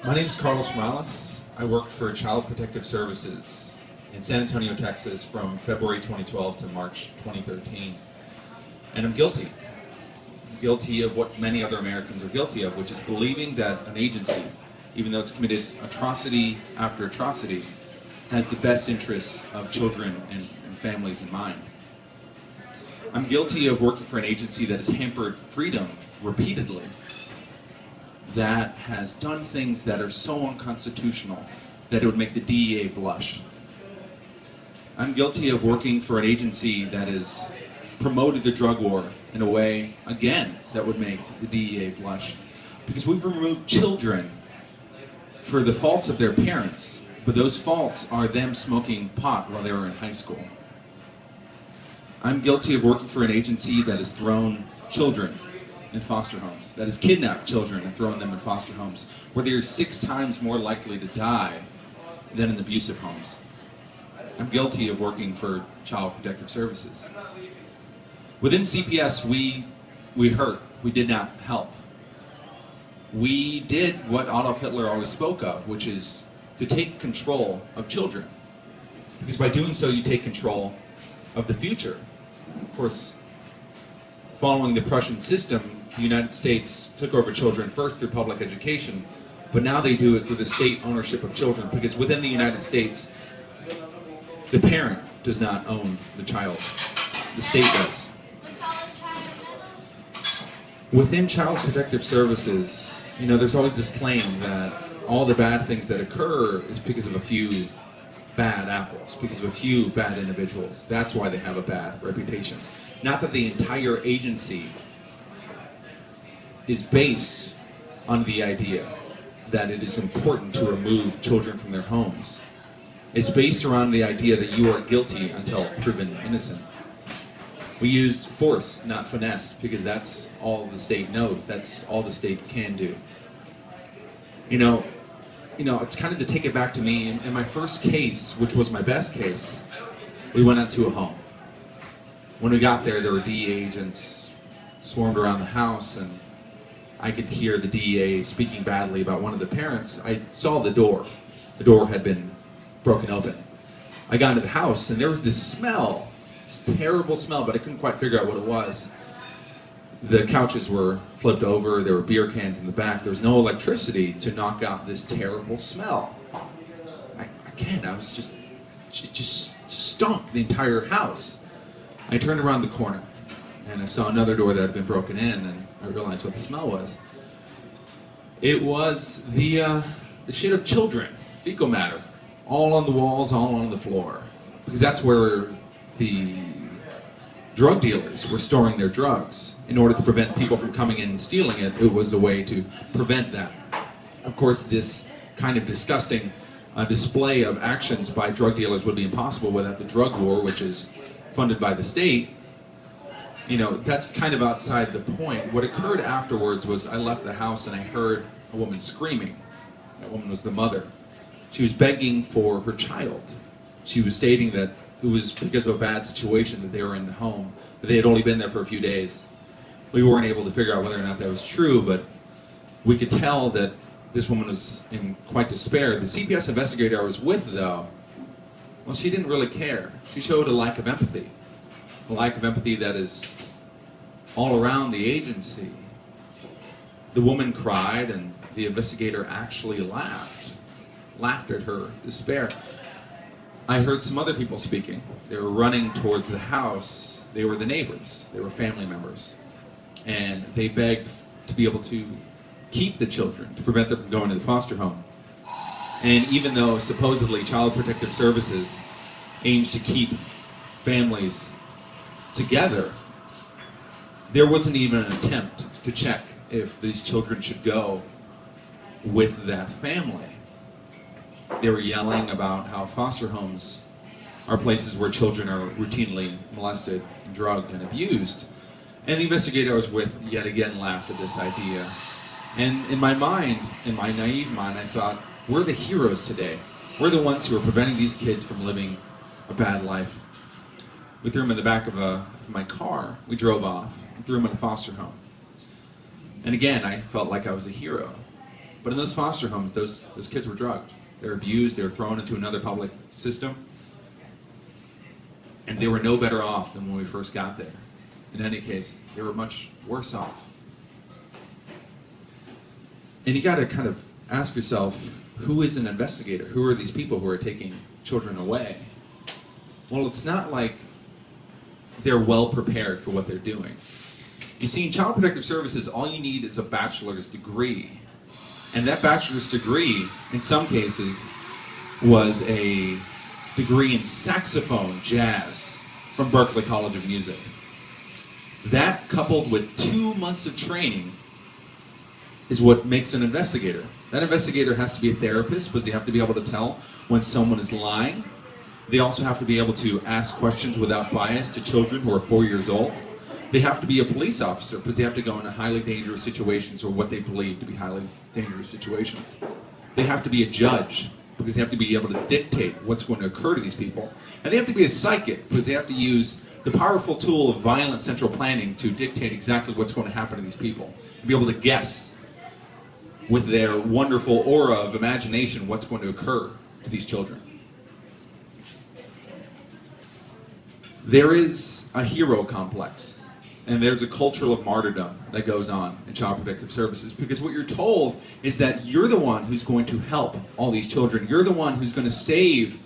My name's Carlos Morales. I worked for Child Protective Services in San Antonio, Texas from February 2012 to March 2013. And I'm guilty. I'm guilty of what many other Americans are guilty of, which is believing that an agency, even though it's committed atrocity after atrocity, has the best interests of children and families in mind. I'm guilty of working for an agency that has hampered freedom repeatedly, that has done things that are so unconstitutional that it would make the DEA blush. I'm guilty of working for an agency that has promoted the drug war in a way, again, that would make the DEA blush. Because we've removed children for the faults of their parents, but those faults are them smoking pot while they were in high school. I'm guilty of working for an agency that has thrown children in foster homes, that has kidnapped children and thrown them in foster homes, where they are 6 times more likely to die than in abusive homes. I'm guilty of working for Child Protective Services. Within CPS, we hurt. We did not help. We did what Adolf Hitler always spoke of, which is to take control of children. Because by doing so, you take control of the future. Of course, following the Prussian system, the United States took over children first through public education, but now they do it through the state ownership of children, because within the United States, the parent does not own the child. The state does. Within Child Protective Services, there's always this claim that all the bad things that occur is because of a few bad apples, because of a few bad individuals. That's why they have a bad reputation. Not that the entire agency is based on the idea that it is important to remove children from their homes. It's based around the idea that you are guilty until proven innocent. We used force, not finesse, because that's all the state knows. That's all the state can do. It's kind of to take it back to me. In my first case, which was my best case, we went out to a home. When we got there were DEA agents swarmed around the house, and I could hear the DEA speaking badly about one of the parents. I saw the door. The door had been broken open. I got into the house, and there was this smell, this terrible smell, but I couldn't quite figure out what it was. The couches were flipped over, there were beer cans in the back, there was no electricity to knock out this terrible smell. I was it just stunk the entire house. I turned around the corner, and I saw another door that had been broken in, and I realized what the smell was. It was the shit of children, fecal matter, all on the walls, all on the floor. Because that's where the drug dealers were storing their drugs. In order to prevent people from coming in and stealing it, it was a way to prevent that. Of course, this kind of disgusting display of actions by drug dealers would be impossible without the drug war, which is funded by the state. That's kind of outside the point. What occurred afterwards was I left the house and I heard a woman screaming. That woman was the mother. She was begging for her child. She was stating that it was because of a bad situation that they were in the home, that they had only been there for a few days. We weren't able to figure out whether or not that was true, but we could tell that this woman was in quite despair. The CPS investigator I was with, though, well, she didn't really care. She showed a lack of empathy. A lack of empathy that is all around the agency. The woman cried, and the investigator actually laughed at her despair. I heard some other people speaking. They were running towards the house. They were the neighbors. They were family members. And they begged to be able to keep the children, to prevent them from going to the foster home. And even though supposedly Child Protective Services aims to keep families together, there wasn't even an attempt to check if these children should go with that family. They were yelling about how foster homes are places where children are routinely molested, drugged, and abused. And the investigator I was with yet again laughed at this idea. And in my mind, in my naive mind, I thought, we're the heroes today. We're the ones who are preventing these kids from living a bad life. We threw them in the back of my car. We drove off and threw them in a foster home. And again, I felt like I was a hero. But in those foster homes, those kids were drugged. They were abused, they were thrown into another public system, and they were no better off than when we first got there. In any case, they were much worse off. And you got to kind of ask yourself, who is an investigator? Who are these people who are taking children away? Well, it's not like they're well prepared for what they're doing. You see, in Child Protective Services, all you need is a bachelor's degree. And that bachelor's degree, in some cases, was a degree in saxophone jazz from Berklee College of Music. That, coupled with 2 months of training, is what makes an investigator. That investigator has to be a therapist because they have to be able to tell when someone is lying. They also have to be able to ask questions without bias to children who are 4 years old. They have to be a police officer because they have to go into highly dangerous situations or what they believe to be highly dangerous situations. They have to be a judge because they have to be able to dictate what's going to occur to these people. And they have to be a psychic because they have to use the powerful tool of violent central planning to dictate exactly what's going to happen to these people. And be able to guess with their wonderful aura of imagination what's going to occur to these children. There is a hero complex. And there's a culture of martyrdom that goes on in Child Protective Services because what you're told is that you're the one who's going to help all these children. You're the one who's going to save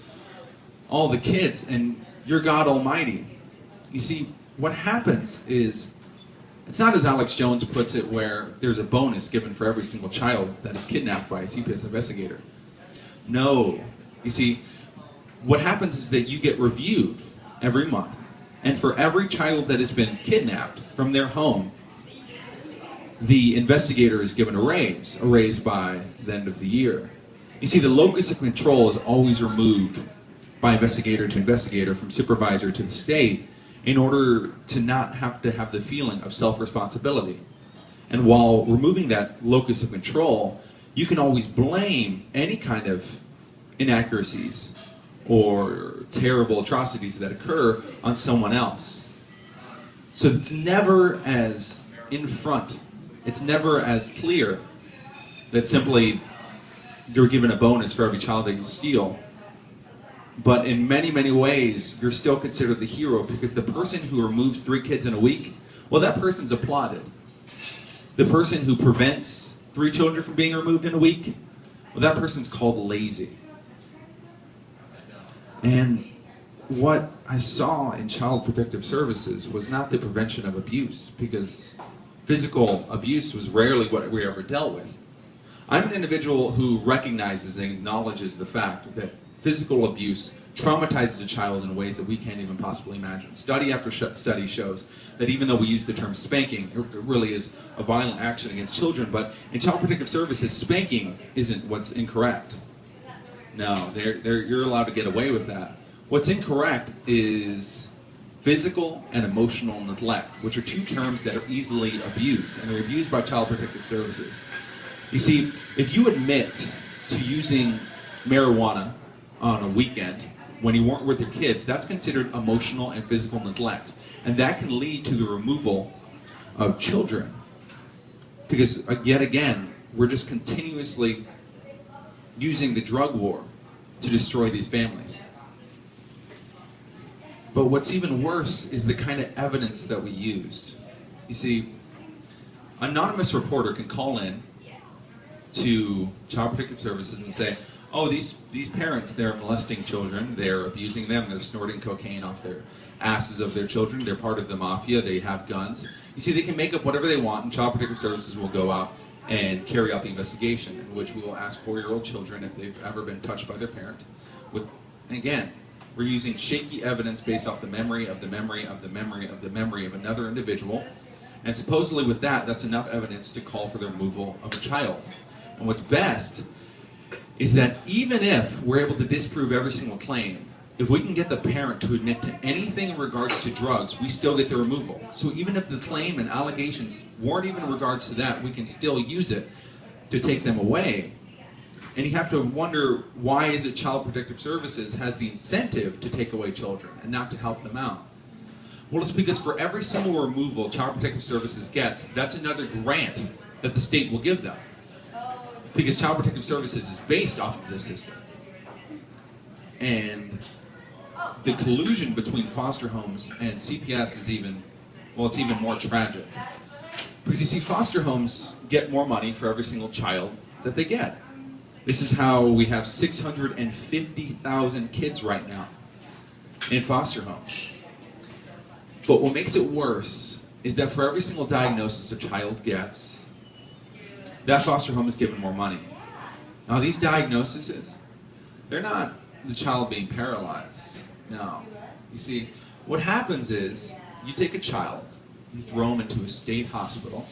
all the kids, and you're God Almighty. You see, what happens is, it's not as Alex Jones puts it, where there's a bonus given for every single child that is kidnapped by a CPS investigator. No. You see, what happens is that you get reviewed every month. And for every child that has been kidnapped from their home, the investigator is given a raise by the end of the year. You see, the locus of control is always removed by investigator to investigator, from supervisor to the state, in order to not have to have the feeling of self-responsibility. And while removing that locus of control, you can always blame any kind of inaccuracies or terrible atrocities that occur on someone else. So it's never as in front, it's never as clear that simply you're given a bonus for every child that you steal. But in many, many ways, you're still considered the hero, because the person who removes 3 kids in a week, well, that person's applauded. The person who prevents 3 children from being removed in a week, well, that person's called lazy. And what I saw in Child Protective Services was not the prevention of abuse, because physical abuse was rarely what we ever dealt with. I'm an individual who recognizes and acknowledges the fact that physical abuse traumatizes a child in ways that we can't even possibly imagine. Study after study shows that even though we use the term spanking, it really is a violent action against children, but in Child Protective Services, spanking isn't what's incorrect. No, you're allowed to get away with that. What's incorrect is physical and emotional neglect, which are 2 terms that are easily abused, and they're abused by Child Protective Services. You see, if you admit to using marijuana on a weekend when you weren't with your kids, that's considered emotional and physical neglect. And that can lead to the removal of children. Because, yet again, we're just continuously using the drug war to destroy these families. But what's even worse is the kind of evidence that we used. You see, an anonymous reporter can call in to Child Protective Services and say, oh, these parents, they're molesting children, they're abusing them, they're snorting cocaine off their asses of their children, they're part of the mafia, they have guns. You see, they can make up whatever they want, and Child Protective Services will go out and carry out the investigation, in which we will ask 4-year-old children if they've ever been touched by their parent. And again, we're using shaky evidence based off the memory of the memory of the memory of the memory of another individual, and supposedly with that, that's enough evidence to call for the removal of a child. And what's best is that even if we're able to disprove every single claim, if we can get the parent to admit to anything in regards to drugs, we still get the removal. So even if the claim and allegations weren't even in regards to that, we can still use it to take them away. And you have to wonder, why is it Child Protective Services has the incentive to take away children and not to help them out? Well, it's because for every single removal Child Protective Services gets, that's another grant that the state will give them. because Child Protective Services is based off of this system. And the collusion between foster homes and CPS is even, well, it's even more tragic. Because you see, foster homes get more money for every single child that they get. This is how we have 650,000 kids right now in foster homes. But what makes it worse is that for every single diagnosis a child gets, that foster home is given more money. Now these diagnoses, they're not the child being paralyzed. No. You see, what happens is you take a child, you throw them into a state hospital,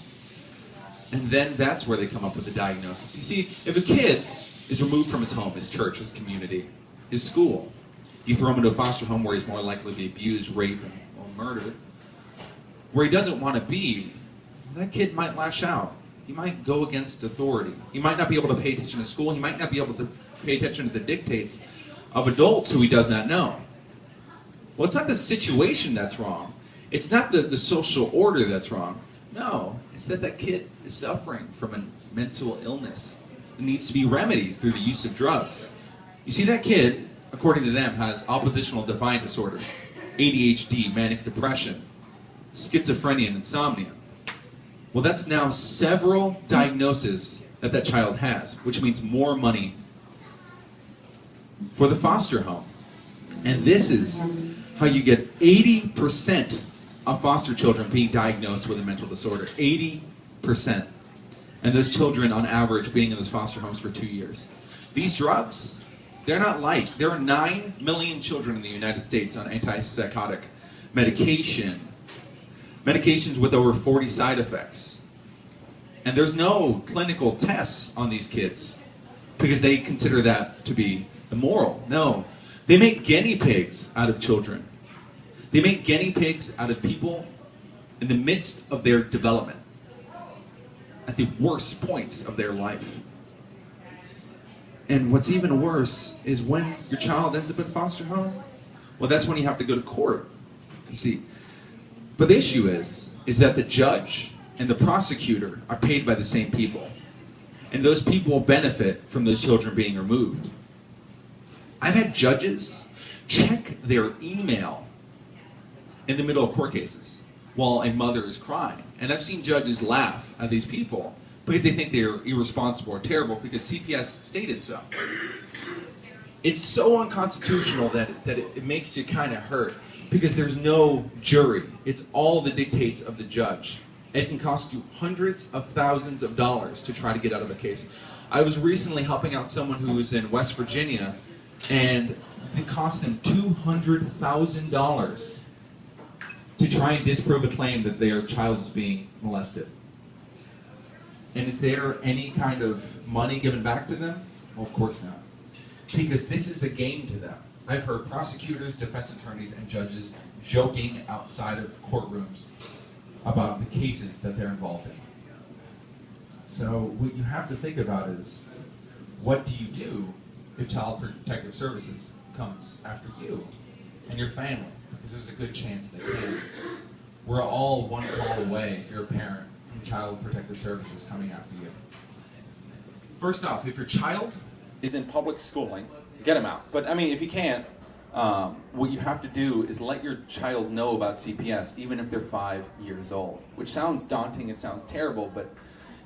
and then that's where they come up with the diagnosis. You see, if a kid is removed from his home, his church, his community, his school, you throw him into a foster home where he's more likely to be abused, raped, and murdered, where he doesn't want to be, that kid might lash out. He might go against authority. He might not be able to pay attention to school. He might not be able to pay attention to the dictates of adults who he does not know. Well, it's not the situation that's wrong. It's not the social order that's wrong. No, it's that that kid is suffering from a mental illness that needs to be remedied through the use of drugs. You see, that kid, according to them, has oppositional defiant disorder, ADHD, manic depression, schizophrenia, and insomnia. Well, that's now several diagnoses that that child has, which means more money for the foster home. And this is how you get 80% of foster children being diagnosed with a mental disorder. 80%. And those children, on average, being in those foster homes for 2 years. These drugs, they're not light. There are 9 million children in the United States on antipsychotic medication. Medications with over 40 side effects. And there's no clinical tests on these kids because they consider that to be immoral. No. They make guinea pigs out of children. They make guinea pigs out of people in the midst of their development, at the worst points of their life. And what's even worse is when your child ends up in foster home, well, that's when you have to go to court. You see. But the issue is that the judge and the prosecutor are paid by the same people. And those people benefit from those children being removed. I've had judges check their email in the middle of court cases while a mother is crying. And I've seen judges laugh at these people because they think they're irresponsible or terrible because CPS stated so. It's so unconstitutional that it makes you kind of hurt because there's no jury. It's all the dictates of the judge. It can cost you hundreds of thousands of dollars to try to get out of a case. I was recently helping out someone who was in West Virginia, and it cost them $200,000 to try and disprove a claim that their child is being molested. And is there any kind of money given back to them? Well, of course not. Because this is a game to them. I've heard prosecutors, defense attorneys, and judges joking outside of courtrooms about the cases that they're involved in. So what you have to think about is, what do you do if Child Protective Services comes after you and your family? Because there's a good chance they can. We're all one call away, if you're a parent, from Child Protective Services coming after you. First off, if your child is in public schooling, get them out. But I mean, if you can't, what you have to do is let your child know about CPS, even if they're 5 years old. Which sounds daunting, it sounds terrible, but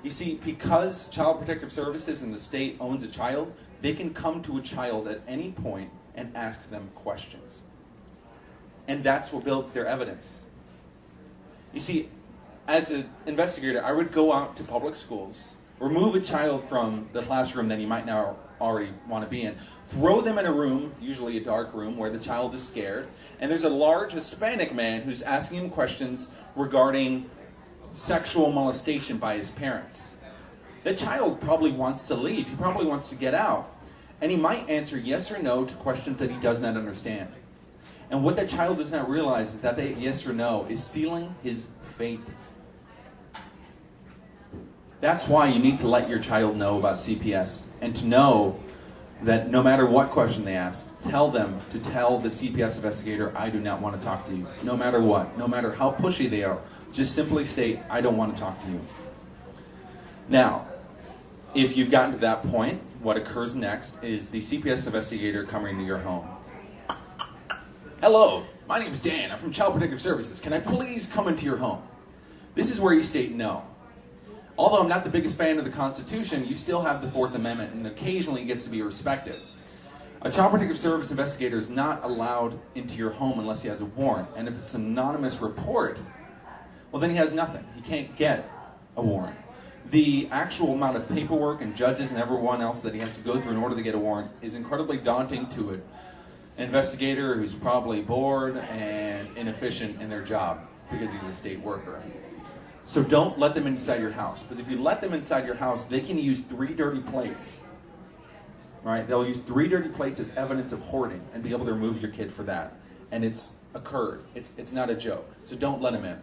you see, because Child Protective Services and the state owns a child, they can come to a child at any point and ask them questions. And that's what builds their evidence. You see, as an investigator, I would go out to public schools, remove a child from the classroom that he might now already want to be in, throw them in a room, usually a dark room, where the child is scared, and there's a large Hispanic man who's asking him questions regarding sexual molestation by his parents. The child probably wants to leave. He probably wants to get out. And he might answer yes or no to questions that he does not understand. And what that child does not realize is that that yes or no is sealing his fate. That's why you need to let your child know about CPS, and to know that no matter what question they ask, tell them to tell the CPS investigator, I do not want to talk to you. No matter what, no matter how pushy they are, just simply state, I don't want to talk to you. Now, If you've gotten to that point, what occurs next is the CPS investigator coming to your home. Hello, my name is Dan. I'm from Child Protective Services. Can I please come into your home? This is where you state no. Although I'm not the biggest fan of the Constitution, you still have the Fourth Amendment, and occasionally it gets to be respected. A Child Protective Service investigator is not allowed into your home unless he has a warrant. And if it's an anonymous report, well, then he has nothing. He can't get a warrant. The actual amount of paperwork and judges and everyone else that he has to go through in order to get a warrant is incredibly daunting to an investigator who's probably bored and inefficient in their job because he's a state worker. So don't let them inside your house, because if you let them inside your house, they can use 3 dirty plates. Right? They'll use 3 dirty plates as evidence of hoarding and be able to remove your kid for that. And it's occurred. It's not a joke. So don't let them in.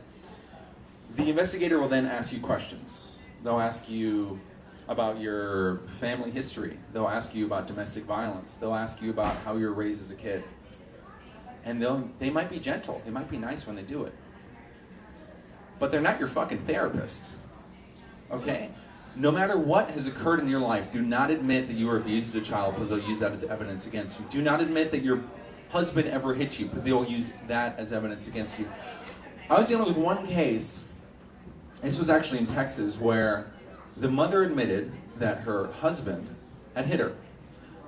The investigator will then ask you questions. They'll ask you about your family history. They'll ask you about domestic violence. They'll ask you about how you were raised as a kid. And they might be gentle. They might be nice when they do it. But they're not your fucking therapist. Okay? No matter what has occurred in your life, do not admit that you were abused as a child, because they'll use that as evidence against you. Do not admit that your husband ever hit you, because they'll use that as evidence against you. I was dealing with one case, this was actually in Texas, where the mother admitted that her husband had hit her.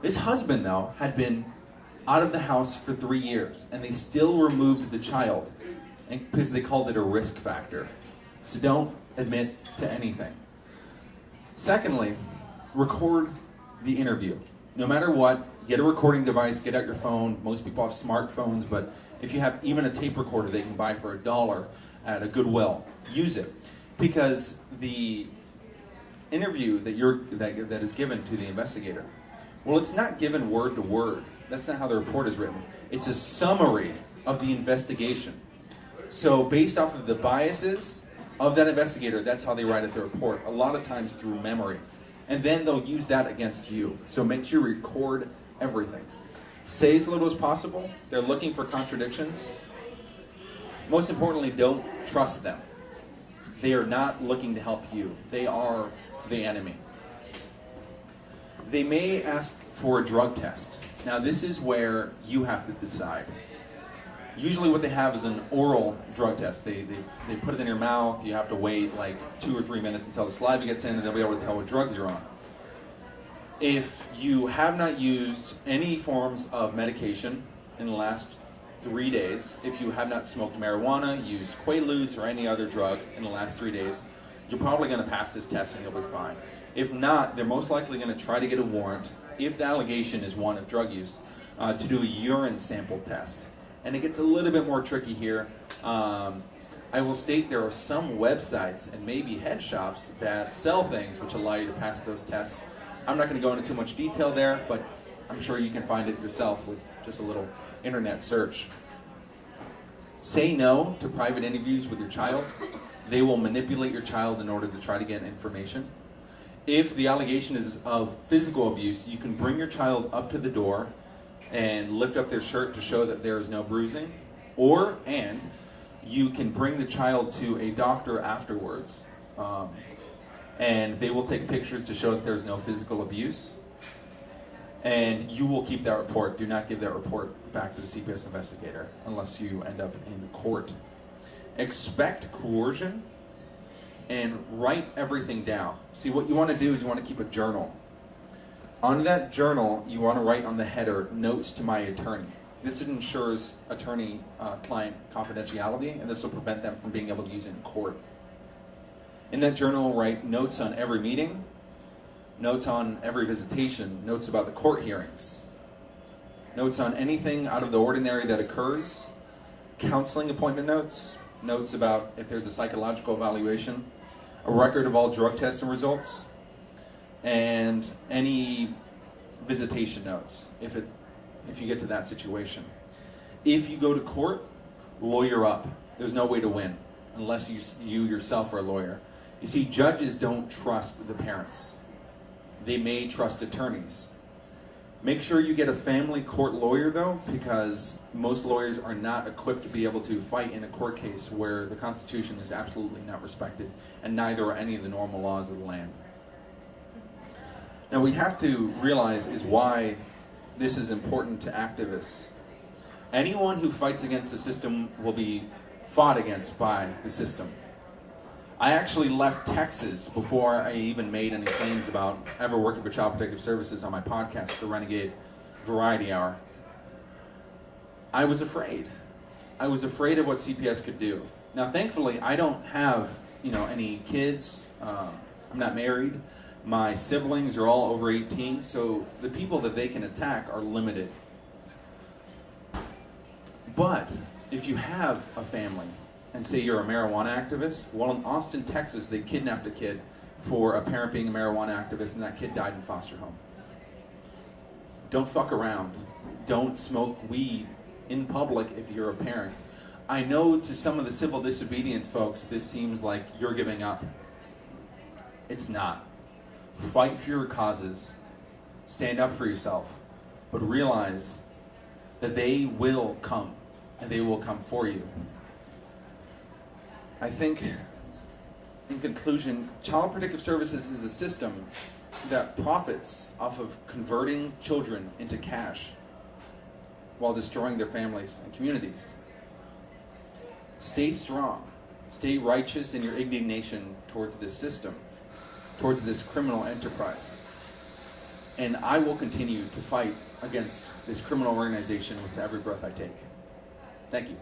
This husband, though, had been out of the house for 3 years, and they still removed the child, because they called it a risk factor. So don't admit to anything. Secondly, record the interview. No matter what, get a recording device, get out your phone. Most people have smartphones, but if you have even a tape recorder they can buy for $1 at a Goodwill, use it. Because the interview that is given to the investigator, well, it's not given word to word. That's not how the report is written. It's a summary of the investigation. So based off of the biases of that investigator, that's how they write out the report, a lot of times through memory. And then they'll use that against you. So make sure you record everything. Say as little as possible. They're looking for contradictions. Most importantly, don't trust them. They are not looking to help you. They are the enemy. They may ask for a drug test. Now this is where you have to decide. Usually what they have is an oral drug test. They put it in your mouth. You have to wait like 2 or 3 minutes until the saliva gets in, and they'll be able to tell what drugs you're on. If you have not used any forms of medication in the last 3 days, if you have not smoked marijuana, used Quaaludes, or any other drug in the last 3 days, you're probably going to pass this test and you'll be fine. If not, they're most likely going to try to get a warrant, if the allegation is one of drug use, to do a urine sample test. And it gets a little bit more tricky here. I will state there are some websites and maybe head shops that sell things which allow you to pass those tests. I'm not going to go into too much detail there, but I'm sure you can find it yourself with just a little internet search. Say no to private interviews with your child. They will manipulate your child in order to try to get information. If the allegation is of physical abuse, you can bring your child up to the door and lift up their shirt to show that there is no bruising, and you can bring the child to a doctor afterwards, and they will take pictures to show that there's no physical abuse, and you will keep that report. Do not give that report back to the CPS investigator unless you end up in court. Expect coercion and write everything down. See, what you want to do is you want to keep a journal. On that journal, you want to write on the header, "Notes to my attorney." This ensures attorney-client confidentiality, and this will prevent them from being able to use it in court. In that journal, write notes on every meeting, notes on every visitation, notes about the court hearings, notes on anything out of the ordinary that occurs, counseling appointment notes, notes about if there's a psychological evaluation, a record of all drug tests and results, and any visitation notes if you get to that situation. If you go to court, lawyer up. There's no way to win unless you yourself are a lawyer. You see, judges don't trust the parents. They may trust attorneys. Make sure you get a family court lawyer, though, because most lawyers are not equipped to be able to fight in a court case where the Constitution is absolutely not respected, and neither are any of the normal laws of the land. Now, we have to realize is why this is important to activists. Anyone who fights against the system will be fought against by the system. I actually left Texas before I even made any claims about ever working for Child Protective Services on my podcast, The Renegade Variety Hour. I was afraid. I was afraid of what CPS could do. Now, thankfully, I don't have, any kids. I'm not married. My siblings are all over 18, so the people that they can attack are limited. But if you have a family, and say you're a marijuana activist, well, in Austin, Texas, they kidnapped a kid for a parent being a marijuana activist, and that kid died in foster home. Don't fuck around. Don't smoke weed in public if you're a parent. I know to some of the civil disobedience folks, this seems like you're giving up. It's not. Fight for your causes. Stand up for yourself. But realize that they will come, and they will come for you. I think, in conclusion, Child Protective Services is a system that profits off of converting children into cash while destroying their families and communities. Stay strong. Stay righteous in your indignation towards this system, towards this criminal enterprise. And I will continue to fight against this criminal organization with every breath I take. Thank you.